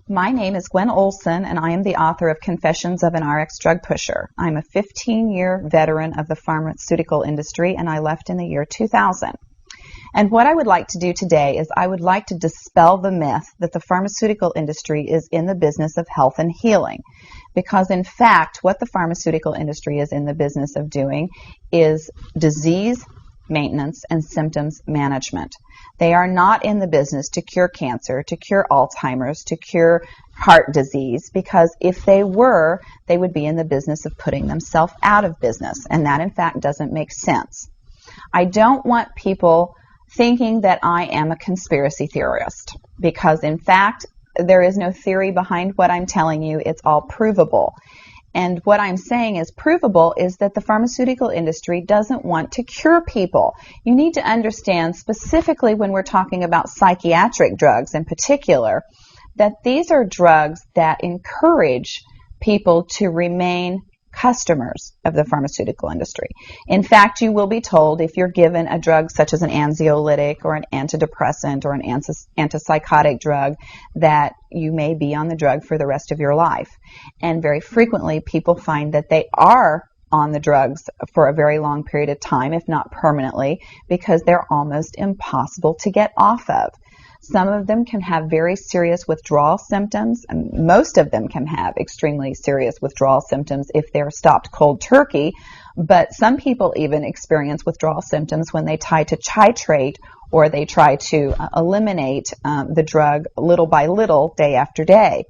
My name is Gwen Olsen, and I am the author of Confessions of an RX Drug Pusher. I'm a 15-year veteran of the pharmaceutical industry, and I left in the year 2000. And what I would like to do today is I would like to dispel the myth that the pharmaceutical industry is in the business of health and healing. Because in fact, what the pharmaceutical industry is in the business of doing is disease maintenance and symptoms management. They are not in the business to cure cancer, to cure Alzheimer's, to cure heart disease, because if they were, they would be in the business of putting themselves out of business, and that in fact doesn't make sense. I don't want people thinking that I am a conspiracy theorist, because in fact there is no theory behind what I'm telling you. It's all provable. And what I'm saying is provable is that the pharmaceutical industry doesn't want to cure people. You need to understand, specifically when we're talking about psychiatric drugs in particular, that these are drugs that encourage people to remain customers of the pharmaceutical industry. In fact, you will be told if you're given a drug such as an anxiolytic or an antidepressant or an antipsychotic drug that you may be on the drug for the rest of your life. And very frequently people find that they are on the drugs for a very long period of time, if not permanently, because they're almost impossible to get off of. Some of them can have very serious withdrawal symptoms, and most of them can have extremely serious withdrawal symptoms if they're stopped cold turkey, but some people even experience withdrawal symptoms when they try to titrate or they try to eliminate the drug little by little, day after day.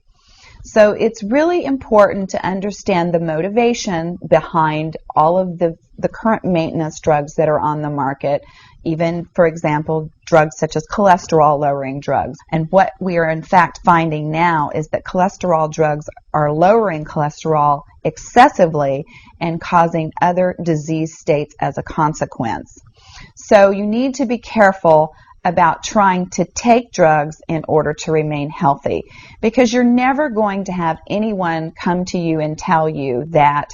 So it's really important to understand the motivation behind all of the current maintenance drugs that are on the market, even, for example, drugs such as cholesterol-lowering drugs. And what we are in fact finding now is that cholesterol drugs are lowering cholesterol excessively and causing other disease states as a consequence. So you need to be careful about trying to take drugs in order to remain healthy, because you're never going to have anyone come to you and tell you that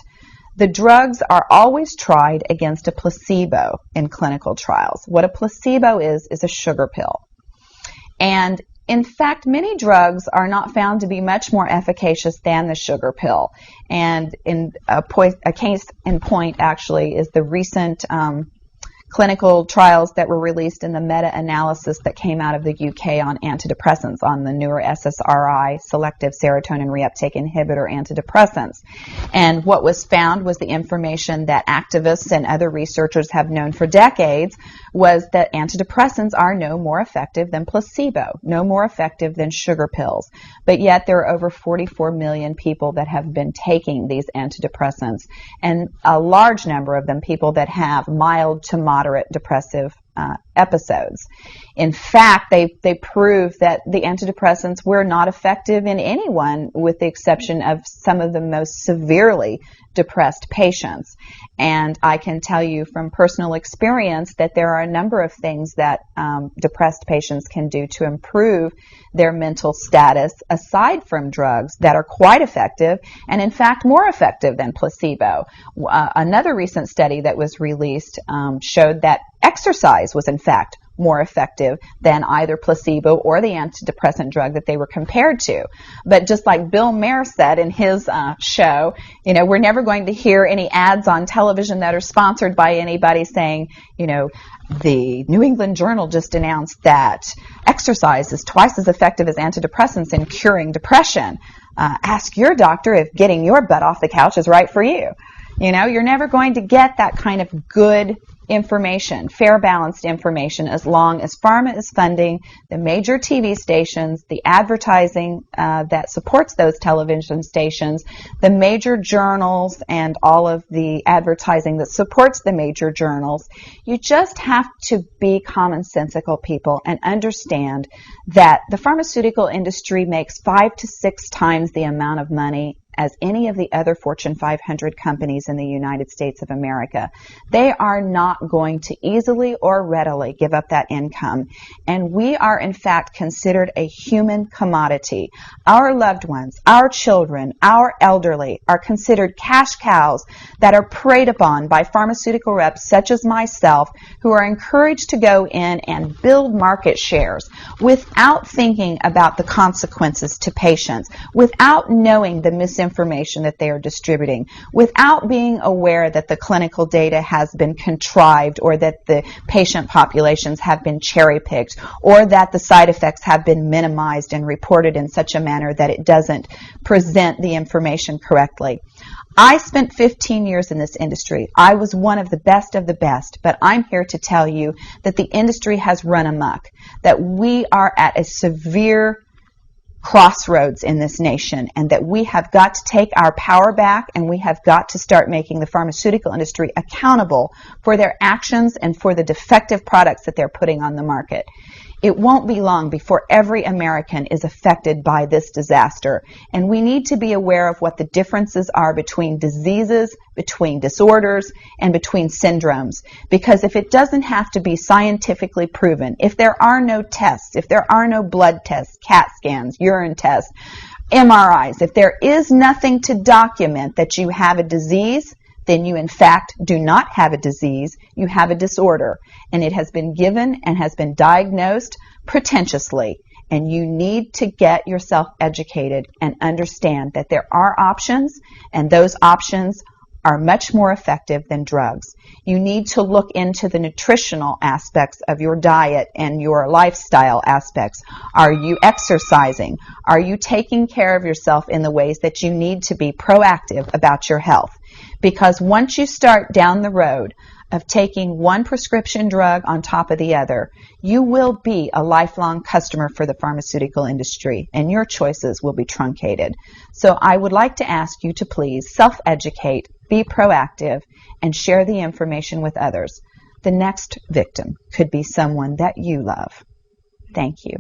the drugs are always tried against a placebo in clinical trials. What a placebo is a sugar pill. And in fact, many drugs are not found to be much more efficacious than the sugar pill. And in a case in point actually is the recent clinical trials that were released in the meta-analysis that came out of the UK on antidepressants, on the newer SSRI, selective serotonin reuptake inhibitor antidepressants. And what was found was the information that activists and other researchers have known for decades, was that antidepressants are no more effective than placebo, no more effective than sugar pills. But yet there are over 44 million people that have been taking these antidepressants, and a large number of them people that have mild to moderate depressive episodes. In fact, they prove that the antidepressants were not effective in anyone with the exception of some of the most severely depressed patients. And I can tell you from personal experience that there are a number of things that depressed patients can do to improve their mental status aside from drugs that are quite effective and in fact more effective than placebo. Another recent study that was released showed that exercise was in fact more effective than either placebo or the antidepressant drug that they were compared to. But just like Bill Maher said in his show, we're never going to hear any ads on television that are sponsored by anybody saying, the New England Journal just announced that exercise is twice as effective as antidepressants in curing depression. Ask your doctor if getting your butt off the couch is right for you. You're never going to get that kind of good information, fair, balanced information, as long as Pharma is funding the major TV stations, the advertising that supports those television stations, the major journals, and all of the advertising that supports the major journals. You just have to be commonsensical people and understand that the pharmaceutical industry makes 5 to 6 times the amount of money as any of the other Fortune 500 companies in the United States of America. They are not going to easily or readily give up that income, and we are in fact considered a human commodity. Our loved ones, our children, our elderly are considered cash cows that are preyed upon by pharmaceutical reps such as myself, who are encouraged to go in and build market shares without thinking about the consequences to patients, without knowing the misinformation that they are distributing, without being aware that the clinical data has been contrived, or that the patient populations have been cherry-picked, or that the side effects have been minimized and reported in such a manner that it doesn't present the information correctly. I spent 15 years in this industry. I was one of the best, but I'm here to tell you that the industry has run amok, that we are at a severe crossroads in this nation, and that we have got to take our power back, and we have got to start making the pharmaceutical industry accountable for their actions and for the defective products that they're putting on the market. It won't be long before every American is affected by this disaster, and we need to be aware of what the differences are between diseases, between disorders, and between syndromes. Because if it doesn't have to be scientifically proven, if there are no tests, if there are no blood tests, CAT scans, urine tests, MRIs, if there is nothing to document that you have a disease, then you in fact do not have a disease, you have a disorder, and it has been given and has been diagnosed pretentiously, and you need to get yourself educated and understand that there are options, and those options are much more effective than drugs. You need to look into the nutritional aspects of your diet and your lifestyle aspects. Are you exercising? Are you taking care of yourself in the ways that you need to be proactive about your health? Because once you start down the road of taking one prescription drug on top of the other, you will be a lifelong customer for the pharmaceutical industry, and your choices will be truncated. So I would like to ask you to please self-educate, be proactive, and share the information with others. The next victim could be someone that you love. Thank you.